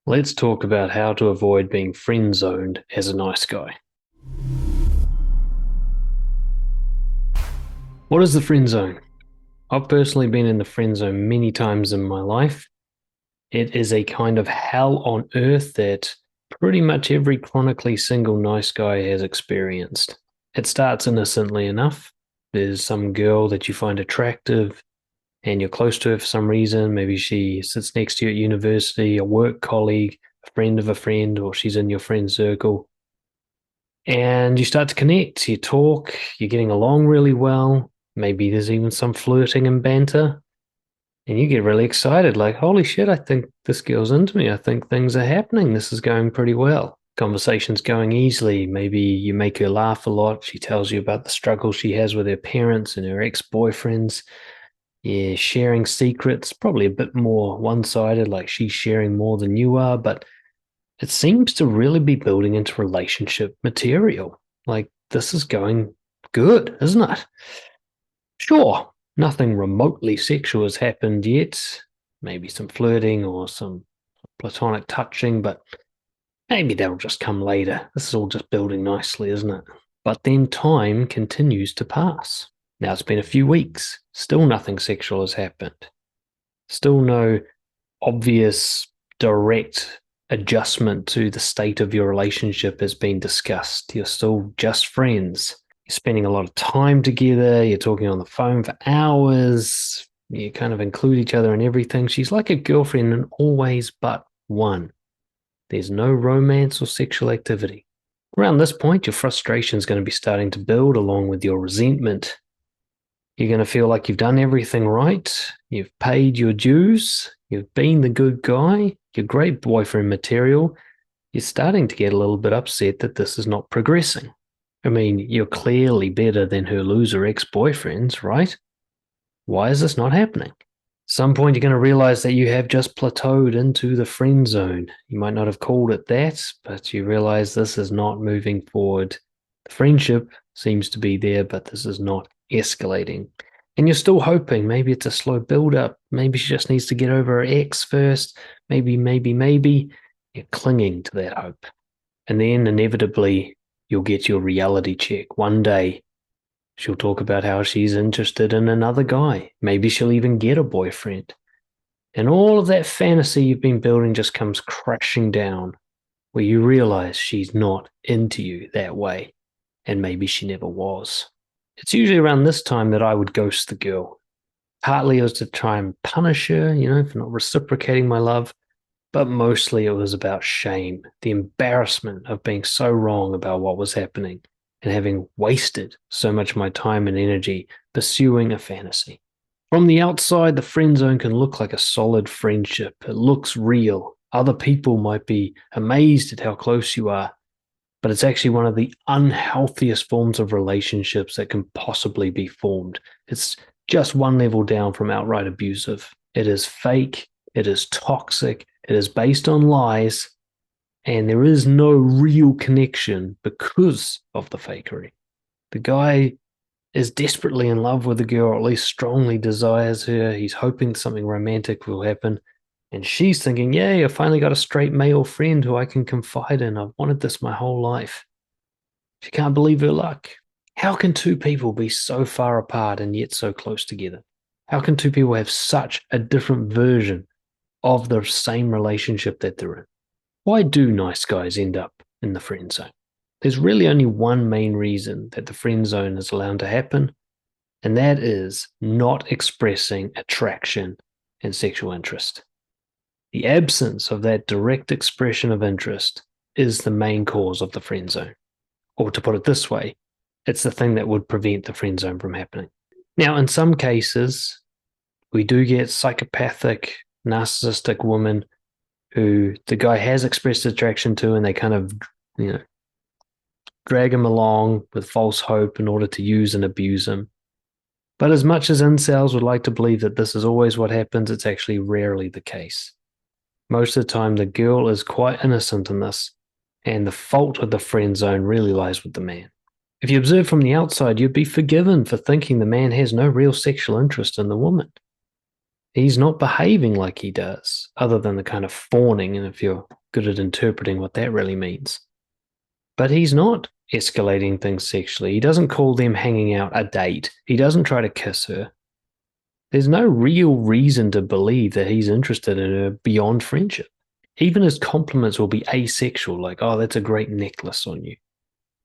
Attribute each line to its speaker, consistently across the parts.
Speaker 1: Let's talk about how to avoid being friend zoned as a nice guy. What is the friend zone? I've personally been in the friend zone many times in my life. It is a kind of hell on earth that pretty much every chronically single nice guy has experienced. It starts innocently enough. There's some girl that you find attractive and you're close to her for some reason. Maybe she sits next to you at university, a work colleague, a friend of a friend, or she's in your friend circle. And you start to connect, you talk, you're getting along really well. Maybe there's even some flirting and banter, and you get really excited like, holy shit, I think this girl's into me. I think things are happening. This is going pretty well. Conversation's going easily. Maybe you make her laugh a lot. She tells you about the struggle she has with her parents and her ex boyfriends. Yeah, sharing secrets, probably a bit more one sided, like she's sharing more than you are, but it seems to really be building into relationship material. Like this is going good, isn't it? Sure, nothing remotely sexual has happened yet. Maybe some flirting or some platonic touching, but maybe that'll just come later. This is all just building nicely, isn't it? But then time continues to pass. Now it's been a few weeks. Still nothing sexual has happened. Still no obvious, direct adjustment to the state of your relationship has been discussed. You're still just friends. You're spending a lot of time together. You're talking on the phone for hours. You kind of include each other in everything. She's like a girlfriend in all ways but one. There's no romance or sexual activity. Around this point, your frustration is going to be starting to build along with your resentment. You're going to feel like you've done everything right. You've paid your dues. You've been the good guy. You're great boyfriend material. You're starting to get a little bit upset that this is not progressing. I mean, you're clearly better than her loser ex boyfriends, right? Why is this not happening? Some point you're going to realize that you have just plateaued into the friend zone. You might not have called it that, but you realize this is not moving forward. The friendship seems to be there, but this is not escalating. And you're still hoping maybe it's a slow build up. Maybe she just needs to get over her ex first. Maybe. You're clinging to that hope. And then inevitably, you'll get your reality check. One day, she'll talk about how she's interested in another guy. Maybe she'll even get a boyfriend. And all of that fantasy you've been building just comes crashing down where you realize she's not into you that way. And maybe she never was. It's usually around this time that I would ghost the girl. Partly it was to try and punish her, for not reciprocating my love, but mostly it was about shame, the embarrassment of being so wrong about what was happening and having wasted so much of my time and energy pursuing a fantasy. From the outside, the friend zone can look like a solid friendship. It looks real. Other people might be amazed at how close you are, but it's actually one of the unhealthiest forms of relationships that can possibly be formed. It's just one level down from outright abusive. It is fake, it is toxic, it is based on lies, and there is no real connection because of the fakery. The guy is desperately in love with the girl, or at least strongly desires her. He's hoping something romantic will happen. And she's thinking, yay, I finally got a straight male friend who I can confide in. I've wanted this my whole life. She can't believe her luck. How can two people be so far apart and yet so close together? How can two people have such a different version of the same relationship that they're in? Why do nice guys end up in the friend zone? There's really only one main reason that the friend zone is allowed to happen, and that is not expressing attraction and sexual interest. The absence of that direct expression of interest is the main cause of the friend zone. Or to put it this way, it's the thing that would prevent the friend zone from happening. Now, in some cases, we do get psychopathic, narcissistic women who the guy has expressed attraction to, and they kind of, you know, drag him along with false hope in order to use and abuse him. But as much as incels would like to believe that this is always what happens, it's actually rarely the case. Most of the time, the girl is quite innocent in this, and the fault of the friend zone really lies with the man. If you observe from the outside, you'd be forgiven for thinking the man has no real sexual interest in the woman. He's not behaving like he does, other than the kind of fawning, and if you're good at interpreting what that really means. But he's not escalating things sexually. He doesn't call them hanging out a date. He doesn't try to kiss her. There's no real reason to believe that he's interested in her beyond friendship. Even his compliments will be asexual, like, oh, that's a great necklace on you.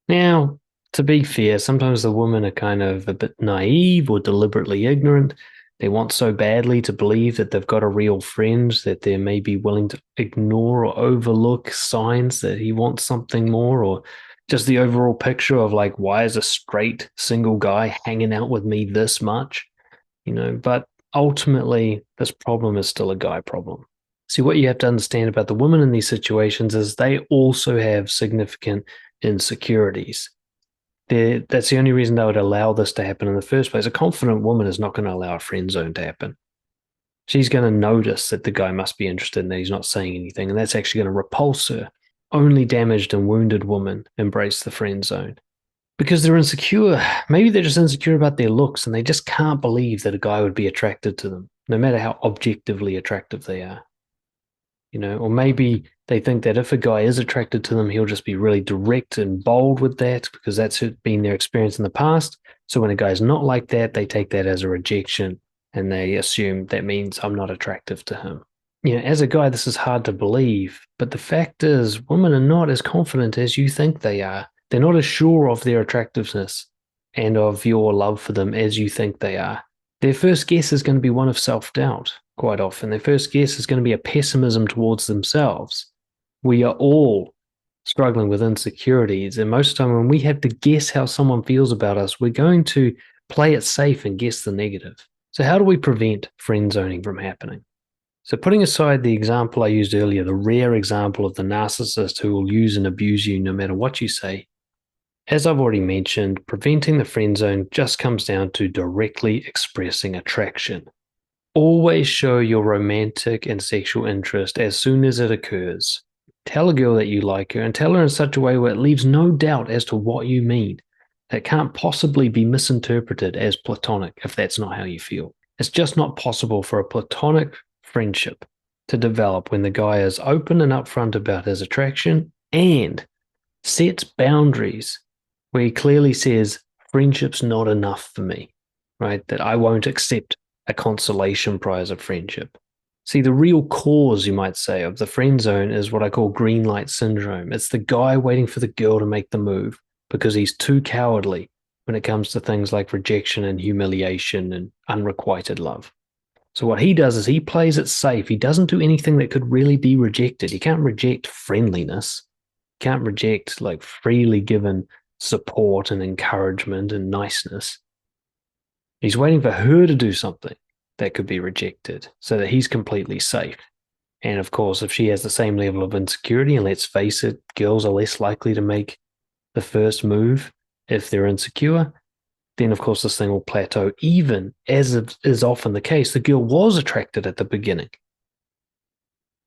Speaker 1: Now, to be fair, sometimes the women are kind of a bit naive or deliberately ignorant. They want so badly to believe that they've got a real friend that they may be willing to ignore or overlook signs that he wants something more, or just the overall picture of like, why is a straight single guy hanging out with me this much? But ultimately, this problem is still a guy problem. See, what you have to understand about the women in these situations is they also have significant insecurities. That's the only reason they would allow this to happen in the first place. A confident woman is not going to allow a friend zone to happen. She's going to notice that the guy must be interested and that he's not saying anything, and that's actually going to repulse her. Only damaged and wounded women embrace the friend zone because they're insecure. Maybe they're just insecure about their looks and they just can't believe that a guy would be attracted to them, no matter how objectively attractive they are. Or maybe they think that if a guy is attracted to them, he'll just be really direct and bold with that because that's been their experience in the past. So when a guy's not like that, they take that as a rejection and they assume that means I'm not attractive to him. As a guy, this is hard to believe, but the fact is, women are not as confident as you think they are. They're not as sure of their attractiveness and of your love for them as you think they are. Their first guess is going to be one of self-doubt, quite often. Their first guess is going to be a pessimism towards themselves. We are all struggling with insecurities, and most of the time when we have to guess how someone feels about us, we're going to play it safe and guess the negative. So how do we prevent friend zoning from happening? So putting aside the example I used earlier, the rare example of the narcissist who will use and abuse you no matter what you say, as I've already mentioned, preventing the friend zone just comes down to directly expressing attraction. Always show your romantic and sexual interest as soon as it occurs. Tell a girl that you like her and tell her in such a way where it leaves no doubt as to what you mean. It can't possibly be misinterpreted as platonic if that's not how you feel. It's just not possible for a platonic friendship to develop when the guy is open and upfront about his attraction and sets boundaries where he clearly says, friendship's not enough for me, right? That I won't accept a consolation prize of friendship. See, the real cause, you might say, of the friend zone is what I call green light syndrome. It's the guy waiting for the girl to make the move because he's too cowardly when it comes to things like rejection and humiliation and unrequited love. So what he does is he plays it safe. He doesn't do anything that could really be rejected. He can't reject friendliness. He can't reject like freely given support and encouragement and niceness. He's waiting for her to do something that could be rejected so that he's completely safe. And of course, if she has the same level of insecurity, and let's face it, girls are less likely to make the first move if they're insecure, then of course this thing will plateau, even as is often the case. The girl was attracted at the beginning.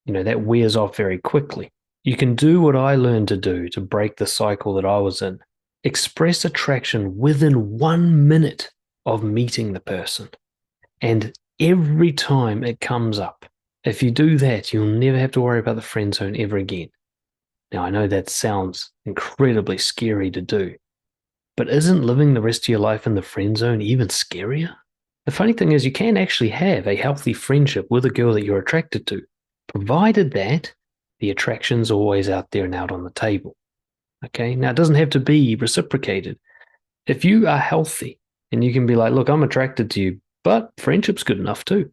Speaker 1: That wears off very quickly. You can do what I learned to do to break the cycle that I was in. Express attraction within 1 minute of meeting the person. And every time it comes up, if you do that, you'll never have to worry about the friend zone ever again. Now, I know that sounds incredibly scary to do, but isn't living the rest of your life in the friend zone even scarier? The funny thing is, you can actually have a healthy friendship with a girl that you're attracted to, provided that the attraction's always out there and out on the table. Okay, now it doesn't have to be reciprocated. If you are healthy and you can be like, look, I'm attracted to you, but friendship's good enough too.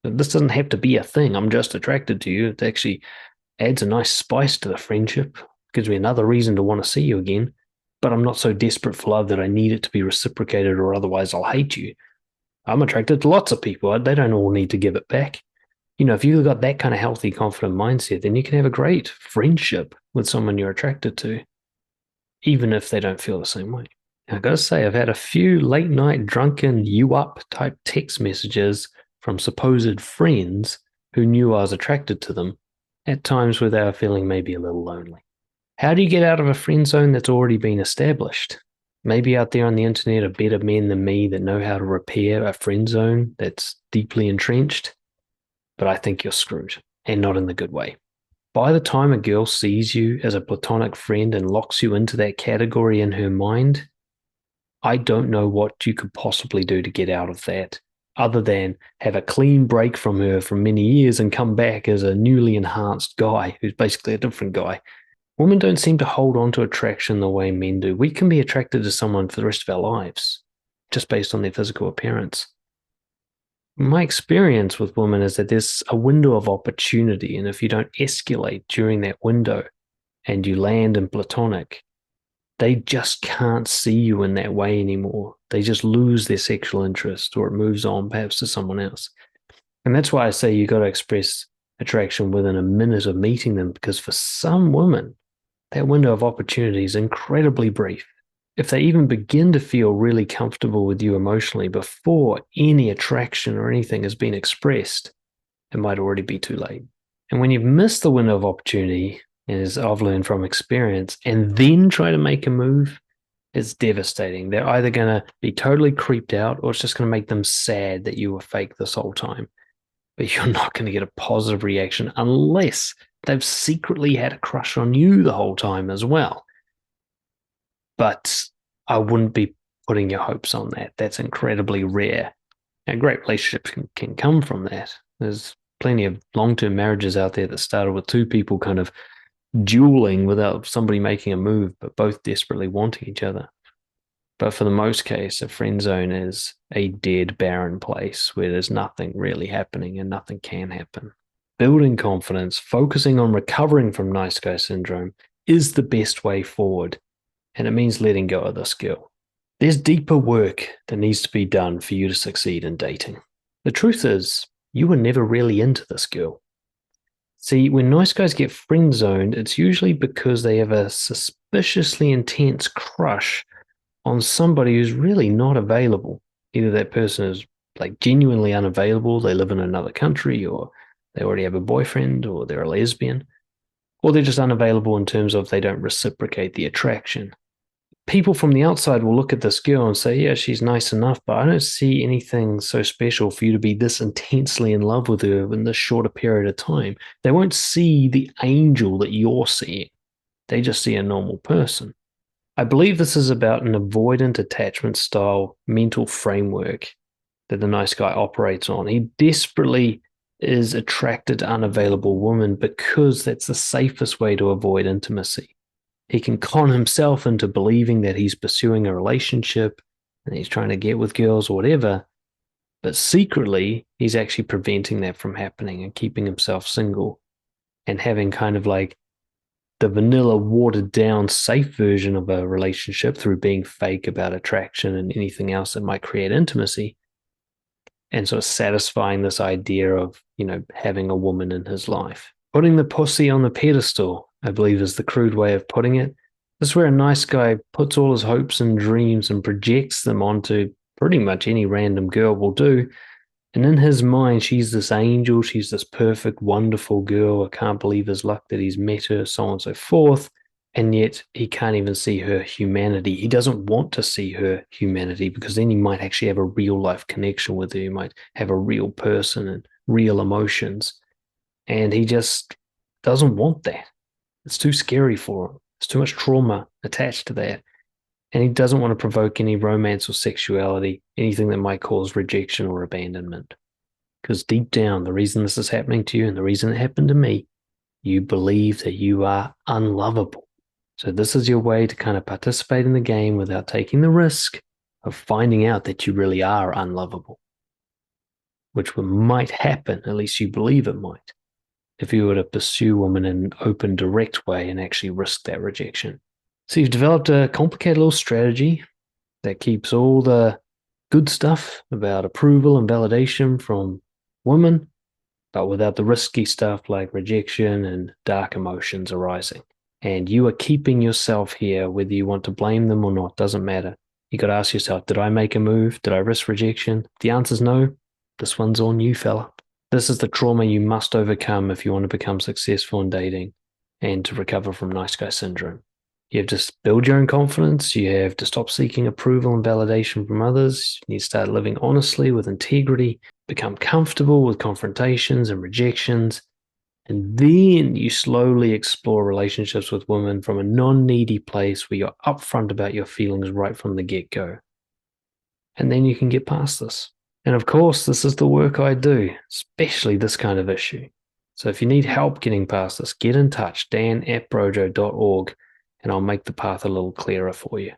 Speaker 1: This doesn't have to be a thing. I'm just attracted to you. It actually adds a nice spice to the friendship, gives me another reason to want to see you again, but I'm not so desperate for love that I need it to be reciprocated or otherwise I'll hate you. I'm attracted to lots of people. They don't all need to give it back. If you've got that kind of healthy, confident mindset, then you can have a great friendship with someone you're attracted to, even if they don't feel the same way. And I've got to say, I've had a few late night drunken you up type text messages from supposed friends who knew I was attracted to them at times where they were feeling maybe a little lonely. How do you get out of a friend zone that's already been established? Maybe out there on the internet are better men than me that know how to repair a friend zone that's deeply entrenched. but I think you're screwed, and not in the good way. By the time a girl sees you as a platonic friend and locks you into that category in her mind, I don't know what you could possibly do to get out of that other than have a clean break from her for many years and come back as a newly enhanced guy who's basically a different guy. Women don't seem to hold on to attraction the way men do. We can be attracted to someone for the rest of our lives just based on their physical appearance. My experience with women is that there's a window of opportunity, and if you don't escalate during that window and you land in platonic, they just can't see you in that way anymore. They just lose their sexual interest or it moves on perhaps to someone else. And that's why I say you got to express attraction within a minute of meeting them, because for some women, that window of opportunity is incredibly brief. If they even begin to feel really comfortable with you emotionally before any attraction or anything has been expressed, it might already be too late. And when you've missed the window of opportunity, as I've learned from experience, and then try to make a move, it's devastating. They're either going to be totally creeped out or it's just going to make them sad that you were fake this whole time. But you're not going to get a positive reaction unless they've secretly had a crush on you the whole time as well. But I wouldn't be putting your hopes on that. That's incredibly rare. And great relationships can come from that. There's plenty of long-term marriages out there that started with two people kind of dueling without somebody making a move, but both desperately wanting each other. But for the most case, a friend zone is a dead, barren place where there's nothing really happening and nothing can happen. Building confidence, focusing on recovering from nice guy syndrome is the best way forward. And it means letting go of this girl. There's deeper work that needs to be done for you to succeed in dating. The truth is, you were never really into this girl. See, when nice guys get friend zoned, it's usually because they have a suspiciously intense crush on somebody who's really not available. Either that person is like genuinely unavailable, they live in another country, or they already have a boyfriend, or they're a lesbian, or they're just unavailable in terms of they don't reciprocate the attraction. People from the outside will look at this girl and say, yeah, she's nice enough, but I don't see anything so special for you to be this intensely in love with her in this shorter period of time. They won't see the angel that you're seeing. They just see a normal person. I believe this is about an avoidant attachment style mental framework that the nice guy operates on. He desperately is attracted to unavailable women because that's the safest way to avoid intimacy. He can con himself into believing that he's pursuing a relationship and he's trying to get with girls or whatever, but secretly he's actually preventing that from happening and keeping himself single and having kind of like the vanilla watered down safe version of a relationship through being fake about attraction and anything else that might create intimacy, and sort of satisfying this idea of, having a woman in his life. Putting the pussy on the pedestal, I believe, is the crude way of putting it. This is where a nice guy puts all his hopes and dreams and projects them onto pretty much any random girl will do. And in his mind, she's this angel, she's this perfect, wonderful girl. I can't believe his luck that he's met her, so on and so forth. And yet he can't even see her humanity. He doesn't want to see her humanity because then he might actually have a real life connection with her. He might have a real person and real emotions. And he just doesn't want that. It's too scary for him. There's too much trauma attached to that. And he doesn't want to provoke any romance or sexuality, anything that might cause rejection or abandonment. Because deep down, the reason this is happening to you and the reason it happened to me, you believe that you are unlovable. So this is your way to kind of participate in the game without taking the risk of finding out that you really are unlovable, which might happen, at least you believe it might, if you were to pursue women in an open, direct way and actually risk that rejection. So you've developed a complicated little strategy that keeps all the good stuff about approval and validation from women, but without the risky stuff like rejection and dark emotions arising. And you are keeping yourself here, whether you want to blame them or not, doesn't matter. You got to ask yourself, did I make a move? Did I risk rejection? If the answer's no, this one's on you, fella. This is the trauma you must overcome if you want to become successful in dating and to recover from nice guy syndrome. You have to build your own confidence. You have to stop seeking approval and validation from others. You need to start living honestly with integrity, become comfortable with confrontations and rejections. And then you slowly explore relationships with women from a non needy place where you're upfront about your feelings right from the get go. And then you can get past this. And of course, this is the work I do, especially this kind of issue. So if you need help getting past this, get in touch, dan@brojo.org, and I'll make the path a little clearer for you.